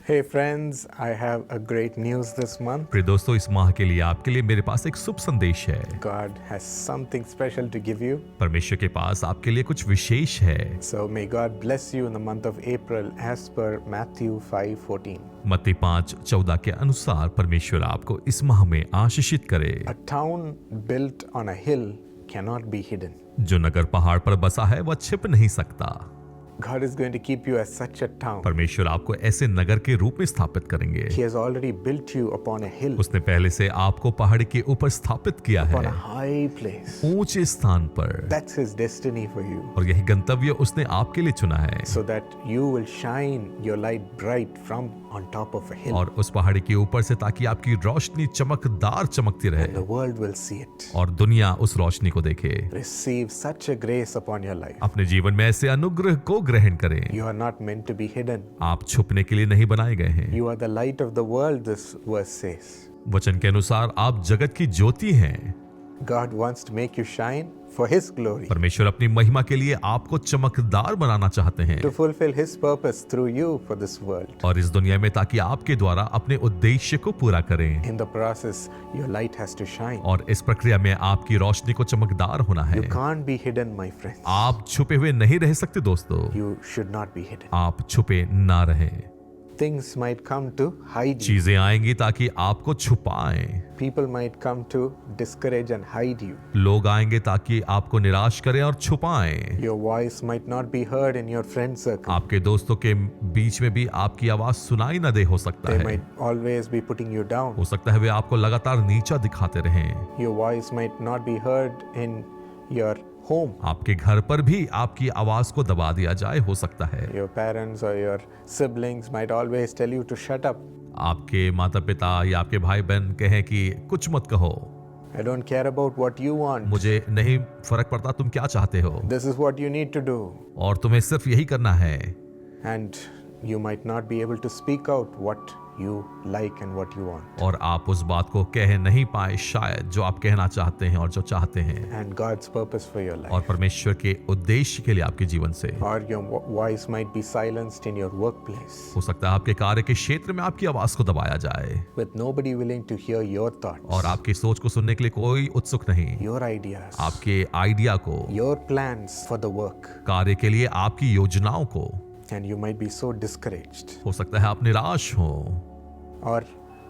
Hey friends, I have a great news this month. प्रिय दोस्तों, इस माह के लिए आपके लिए मेरे पास एक शुभ संदेश है। God has something special to give you. परमेश्वर के पास आपके लिए कुछ विशेष है। So may God bless you in the month of April as per Matthew 5:14. मत्ती 5:14 के अनुसार परमेश्वर आपको इस माह में आशीषित करे। A town built on a hill cannot be hidden. जो नगर पहाड़ पर बसा है वह छिप नहीं सकता। God is going to keep you as such a town. परमेश्वर आपको ऐसे नगर के रूप में स्थापित करेंगे। He has already built you upon a hill, उसने पहले से आपको पहाड़ के ऊपर स्थापित किया upon है, a high place. ऊंचे स्थान पर, That's His destiny for you, और यही गंतव्य उसने आपके लिए चुना है। so that you will shine your light bright from on top of a hill, और उस पहाड़ी के ऊपर से, ताकि आपकी रोशनी चमकदार चमकती and रहे the world will see it. और दुनिया उस रोशनी को देखे। Receive such a grace upon your life. अपने जीवन में ऐसे अनुग्रह को ग्रहण करें। You are not meant to be hidden. आप छुपने के लिए नहीं बनाए गए हैं। You are the light of the world, this verse says. वचन के अनुसार आप जगत की ज्योति हैं। God wants to make you shine for His glory, परमेश्वर अपनी महिमा के लिए आपको चमकदार बनाना चाहते हैं to fulfill His purpose through you for this world. और इस दुनिया में, ताकि आपके द्वारा अपने उद्देश्य को पूरा करें। In the process, your light has to shine. और इस प्रक्रिया में आपकी रोशनी को चमकदार होना है। You can't be hidden, my friends. आप छुपे हुए नहीं रह सकते दोस्तों। You should not be hidden. आप छुपे ना रहें। Things might come to hide you. चीजें आएंगी ताकि आपको छुपाएं। People might come to discourage and hide you. लोग आएंगे ताकि आपको निराश करें और छुपाएं। Your voice might not be heard in your friend circle. आपके दोस्तों के बीच में भी आपकी आवाज सुनाई न दे, हो सकता They है। might always be putting you down. हो सकता है वे आपको लगातार नीचा दिखाते रहें। Your voice might not be heard in your home. आपके घर पर भी आपकी आवाज को दबा दिया जाए, हो सकता है। Your parents or your siblings might always tell you to shut up. आपके माता पिता या आपके भाई बहन कहें कि कुछ मत कहो, I don't care about what you want. मुझे नहीं फर्क पड़ता तुम क्या चाहते हो, This is what you need to do. और तुम्हें सिर्फ यही करना है। And you might not be able to speak out what you like and what you want. और आप उस बात को कह नहीं पाए शायद, जो आप कहना चाहते हैं और जो चाहते हैं, And God's purpose for your life. और परमेश्वर के उद्देश्य के लिए आपके जीवन से। Or your voice might be silenced in your workplace हो सकता है आपके कार्य के क्षेत्र में आपकी आवाज को दबाया जाए with nobody willing to hear your thoughts, और आपकी सोच को सुनने के लिए कोई उत्सुक नहीं। your ideas, आपके आइडिया को, your plans for the work. कार्य के लिए आपकी योजनाओं को। And you might be so discouraged. हो सकता है आप निराश हो। Or,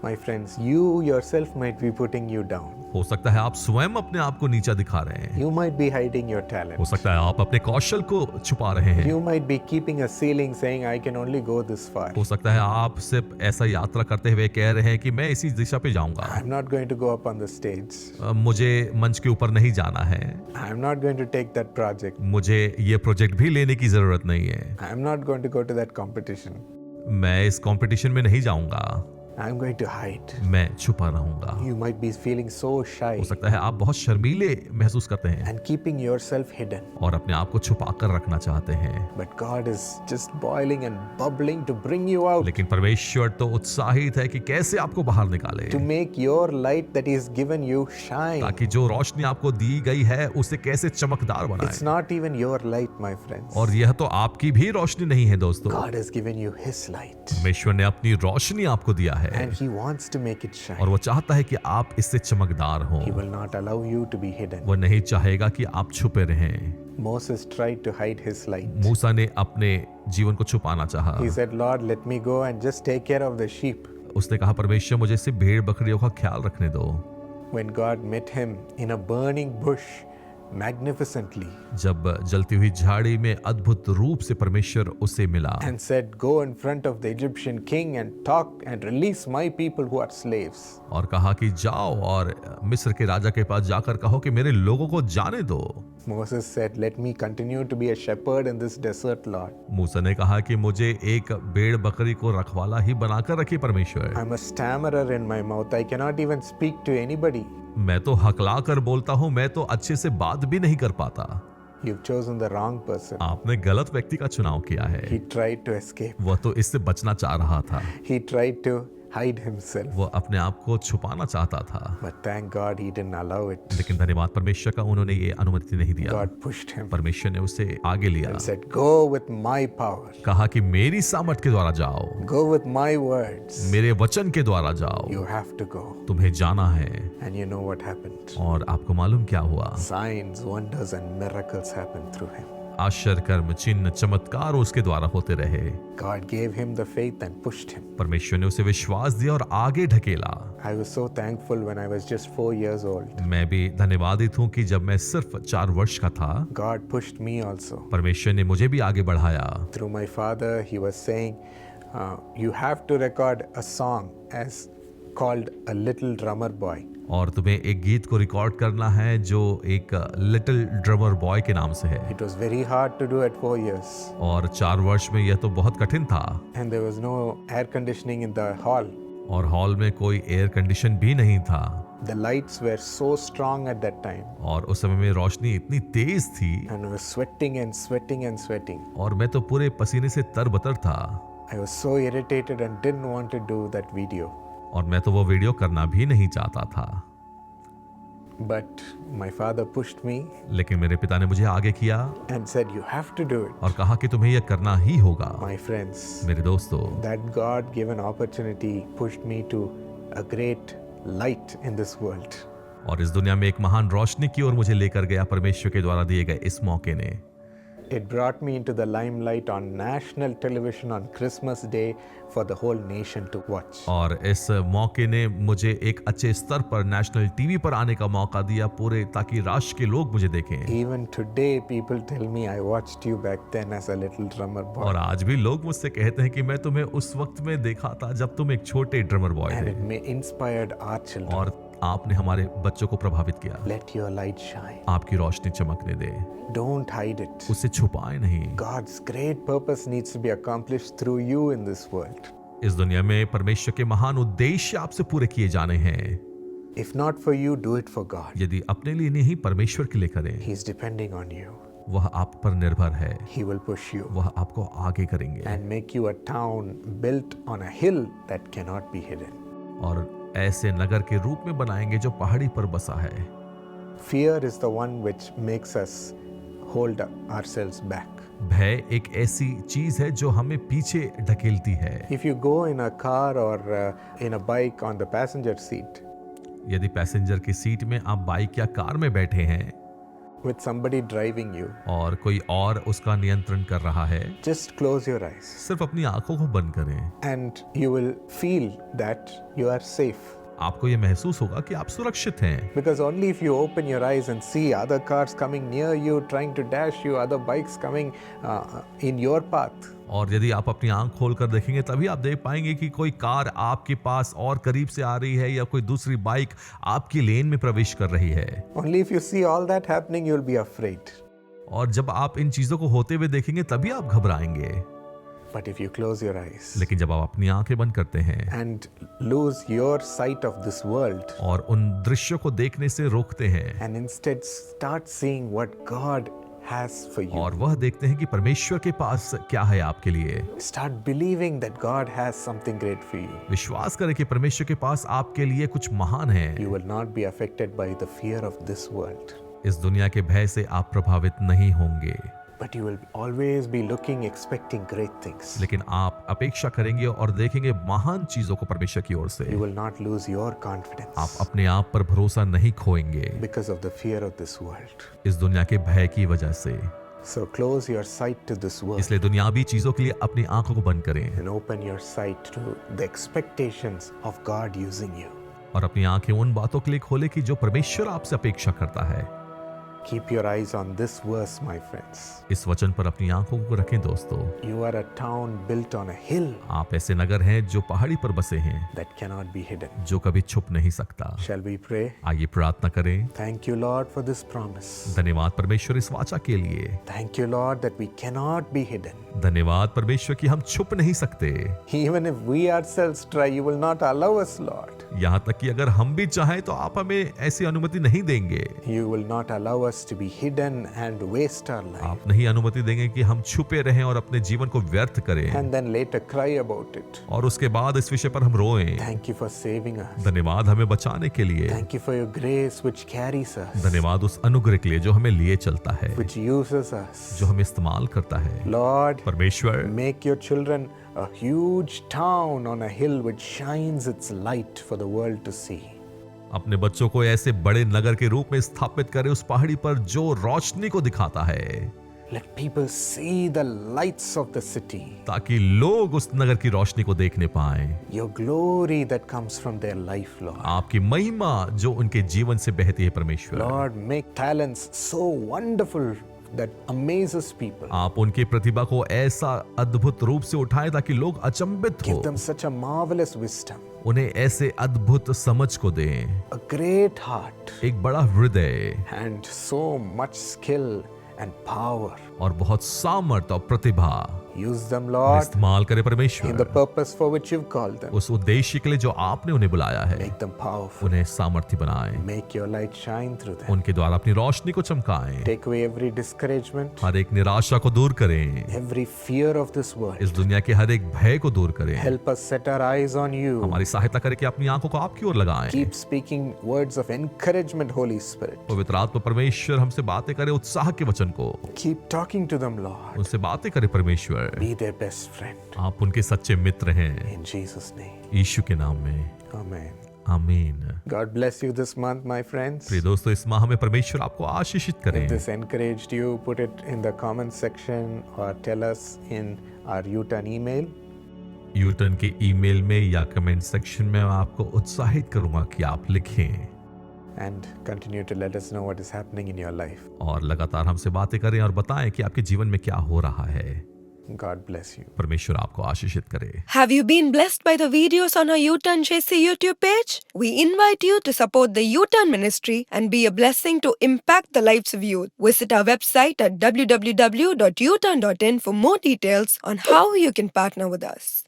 my friends, you yourself might be putting you down. हो सकता है आप स्वयं अपने आप को नीचा दिखा रहे हैं। You might be hiding your हो talent. सकता है आप अपने कौशल को छुपा रहे हैं। You might be keeping a ceiling saying, I can only go this far. हो सकता है आप सिर्फ ऐसा यात्रा करते हुए कह रहे हैं कि मैं इसी दिशा पे जाऊंगा। I'm not going to go up on the stage. मुझे मंच के ऊपर नहीं जाना है। I'm not going to take that project. मुझे ये प्रोजेक्ट भी लेने की जरूरत नहीं है। I'm not going to go to that competition. मैं इस कंपटीशन में नहीं जाऊंगा। I'm going to hide. मैं छुपा रहूंगा। You might be feeling so shy हो सकता है आप बहुत शर्मीले महसूस करते हैं and keeping yourself hidden. और अपने आप को छुपा कर रखना चाहते हैं। But God is just boiling and bubbling to bring you out, लेकिन परमेश्वर तो उत्साहित है कि कैसे आपको बाहर निकाले, to make your light that He's given you shine. ताकि जो रोशनी आपको दी गई है उसे कैसे चमकदार It's बनाए। not even your light, my friends. और यह तो आपकी भी रोशनी नहीं है दोस्तों। God has given you His light. परमेश्वर ने अपनी रोशनी आपको दिया है And He wants to make it shine. और वो चाहता है कि आप इससे चमकदार हो। He will not allow you to be hidden. वो नहीं चाहेगा कि आप छुपे रहें। Moses tried to hide his light. मूसा ने अपने जीवन को छुपाना चाहा। He said, Lord, let me go and just take care of the sheep. उसने कहा, परमेश्वर मुझे सिर्फ भेड़ बकरियों का ख्याल रखने दो। When God met him in a burning bush magnificently जब जलती हुई झाड़ी में अद्भुत रूप से परमेश्वर उसे मिला and said, Go in front of the Egyptian king and talk and release my people who are slaves. और कहा कि जाओ और मिस्र के राजा के पास जाकर कहो कि मेरे लोगों को जाने दो। Moses said, Let me continue to be a shepherd in this desert, Lord. मूसा ने कहा कि मुझे एक भेड़ बकरी को रखवाला ही बनाकर रखिए परमेश्वर। I'm a stammerer in my mouth. I cannot even speak to anybody. मैं तो हकला कर बोलता हूँ, मैं तो अच्छे से बात भी नहीं कर पाता। You've chosen the wrong person. आपने गलत व्यक्ति का चुनाव किया है। He tried to escape. वह तो इससे बचना चाह रहा था। He tried to hide himself. वो अपने आप को छुपाना चाहता था, But thank God he didn't allow it. लेकिन धन्यवाद परमेश्वर का, उन्होंने ये अनुमति नहीं दिया। God pushed him परमेश्वर ने उसे आगे लिया, and said, Go with my power. कहा कि मेरी सामर्थ के द्वारा जाओ, Go with my words. मेरे वचन के द्वारा जाओ, You have to go. तुम्हें जाना है। And you know what happened? और आपको मालूम क्या हुआ? Signs, wonders, and miracles happened through him. आश्चर्य, कर्म, चिन्ह, चमत्कार उसके द्वारा होते रहे। God gave him the faith and pushed him. परमेश्वर ने उसे विश्वास दिया और आगे ढकेला। I was so thankful when I was just 4 years old. मैं भी धन्यवादित हूँ कि जब मैं सिर्फ 4 वर्ष का था, God pushed me also. परमेश्वर ने मुझे भी आगे बढ़ाया। Through my father, he was saying, you have to record a song as called A Little Drummer Boy. और तुम्हें एक गीत को रिकॉर्ड करना है जो एक लिटिल ड्रमर बॉय के नाम से है। It was very hard to do at 4 years. और 4 वर्ष में यह तो बहुत कठिन था। And there was no air conditioning in the hall. और हॉल में कोई एयर कंडीशन भी नहीं था। The lights were so strong at that time. और उस समय में रोशनी इतनी तेज थी, And I was sweating and sweating and sweating. और मैं तो पूरे पसीने से तरबतर था। I was so irritated and didn't want to do that video. और मैं तो वो वीडियो करना भी नहीं चाहता था। But my father pushed me लेकिन मेरे पिता ने मुझे आगे किया and said, you have to do it. और कहा कि तुम्हें यह करना ही होगा। My friends, मेरे दोस्तों, that God-given opportunity pushed me to a great light in this world. और इस दुनिया में एक महान रोशनी की ओर मुझे लेकर गया परमेश्वर के द्वारा दिए गए इस मौके ने। It brought me into the limelight on national television on Christmas Day for the whole nation to watch. और इस मौके ने मुझे एक अच्छे स्तर पर नेशनल टीवी पर आने का मौका दिया पूरे, ताकि राष्ट्र के लोग मुझे देखें। Even today, people tell me I watched you back then as a little drummer boy. और आज भी लोग मुझसे कहते हैं कि मैं तुम्हें उस वक्त में देखा था जब तुम एक छोटे ड्रमर बॉय And थे, it inspired our children. और आपने हमारे बच्चों को प्रभावित किया। Let your light shine. आपकी रोशनी चमकने दे, Don't hide it. उसे छुपाए नहीं। God's great purpose needs to be accomplished through you in this world. इस दुनिया में परमेश्वर के महान उद्देश्य आपसे पूरे किए जाने हैं। If not for you, do it for God. यदि अपने लिए नहीं, परमेश्वर के लिए करें। He's depending on you. वह आप पर निर्भर है, He will push you वह आपको आगे करेंगे and make you a town built on a hill that cannot be hidden. और ऐसे नगर के रूप में बनाएंगे जो पहाड़ी पर बसा है। Fear is the one which makes us hold ourselves back. भय एक ऐसी चीज है जो हमें पीछे ढकेलती है। If you go in a car or in a bike on the passenger seat यदि पैसेंजर की सीट में आप बाइक या कार में बैठे हैं with somebody driving you, और कोई और उसका नियंत्रण कर रहा है, just close your eyes सिर्फ अपनी आंखों को बंद करें। and you will feel that you are safe. आपको ये महसूस होगा कि आप सुरक्षित हैं, Because only if you open your eyes and see other cars coming near you, trying to dash you, other bikes coming in your path. और यदि आप अपनी आंख खोलकर देखेंगे तभी आप देख पाएंगे कि कोई कार आपके पास और करीब से आ रही है या कोई दूसरी बाइक आपकी लेन में प्रवेश कर रही है। Only if you see all that happening, you'll be afraid. और जब आप इन चीजों को होते हुए देखेंगे तभी आप घबराएंगे। But if you close your eyes लेकिन जब आप अपनी आंखें बंद करते हैं and lose your sight of this world और उन दृश्यों को देखने से रोकते हैं and instead start seeing what God has for you, और वह देखते हैं कि परमेश्वर के पास क्या है आपके लिए, start believing that God has something great for you, विश्वास करें कि परमेश्वर के पास आपके लिए कुछ महान है। you will not be affected by the fear of this world, इस दुनिया के भय से आप प्रभावित नहीं होंगे, but you will always be looking, expecting great things. लेकिन आप अपेक्षा करेंगे और देखेंगे महान चीजों को परमेश्वर की ओर से। You will not lose your confidence आप अपने आप पर भरोसा नहीं खोएंगे because of the fear of this world. इस दुनिया के भय की वजह से। So close your sight to this world इसलिए दुनियावी चीजों के लिए अपनी आंखों को बंद करें and open your sight to the expectations of God using you. और अपनी आंखें उन बातों के लिए खोले कि जो परमेश्वर आपसे अपेक्षा करता है। Keep your eyes on this verse, my friends. इस वचन पर अपनी आंखों को रखें दोस्तों। You are a town built on a hill आप ऐसे नगर हैं जो पहाड़ी पर बसे हैं, that cannot be hidden. जो कभी छुप नहीं सकता। Shall we pray? आइए प्रार्थना करें। Thank you, Lord, for this promise. धन्यवाद परमेश्वर इस वाचा के लिए। Thank you, Lord, that we cannot be hidden. धन्यवाद परमेश्वर कि हम छुप नहीं सकते। Even if we ourselves try, you will not allow us, Lord. यहाँ तक कि अगर हम भी चाहें तो आप हमें ऐसी अनुमति नहीं देंगे। You will not allow us to be hidden and waste our life आप नहीं अनुमति देंगे कि हम छुपे रहें और अपने जीवन को व्यर्थ करें and then later cry about it. और उसके बाद इस विषय पर हम रोएं। Thank you for saving us. धन्यवाद हमें बचाने के लिए, Thank you for your grace which carries us, धन्यवाद उस अनुग्रह के लिए जो हमें लिए चलता है, which uses us. जो हमें इस्तेमाल करता है। Lord, परमेश्वर, make your children a huge town on a hill which shines its light for the world to see. अपने बच्चों को ऐसे बड़े नगर के रूप में स्थापित करें उस पहाड़ी पर जो रोशनी को दिखाता है, Let people see the lights of the city, ताकि लोग उस नगर की रोशनी को देखने पाएं। your glory that comes from their life, Lord. आपकी महिमा जो उनके जीवन से बहती है परमेश्वर। Lord, make talents so wonderful that amazes people. आप उनकी प्रतिभा को ऐसा अद्भुत रूप से उठाएं ताकि लोग अचंभित हो, Give them such a marvelous wisdom, उन्हें ऐसे अद्भुत समझ को दें, a great heart, एक बड़ा हृदय and so much skill and power. और बहुत सामर्थ और प्रतिभा। Use them, Lord, इस्तेमाल करे in the परमेश्वर purpose for which you've called them. उस उद्देश्य के लिए जो आपने उन्हें बुलाया है। Make them powerful. उन्हें सामर्थ्य बनाएं, Make your light shine through them. उनके द्वारा अपनी रोशनी को चमकाएं, Take away every discouragement, हर एक निराशा को दूर करें, every fear of this world. इस दुनिया के हर एक भय को दूर करें। Help us set our eyes on you. हमारी सहायता करें कि अपनी आंखों को आपकी ओर लगाएं। Keep speaking words of encouragement, Holy Spirit. पवित्र आत्मा परमेश्वर हमसे बातें करे उत्साह के वचन को, Keep talking to them, Lord. उनसे बातें करे परमेश्वर। Be their best friend. आप उनके सच्चे मित्र हैं, In Jesus' name. यीशु के नाम में, Amen. आमीन। God bless you this month, my friends. प्रिय दोस्तों, इस माह में परमेश्वर आपको आशीषित करें। If this encouraged you, put it in the comment section or tell us in our U-turn email. U turn के ईमेल में या कमेंट सेक्शन में मैं आपको उत्साहित करूंगा कि आप लिखें And continue to let us know what is happening in your life. और लगातार हमसे बातें करें और बताएं कि आपके जीवन में क्या हो रहा है। God bless you. परमेश्वर आपको आशीषित करे। Have you been blessed by the videos on our U-Turn JC YouTube page? We invite you to support the U-Turn ministry and be a blessing to impact the lives of youth. Visit our website at www.uturn.in for more details on how you can partner with us.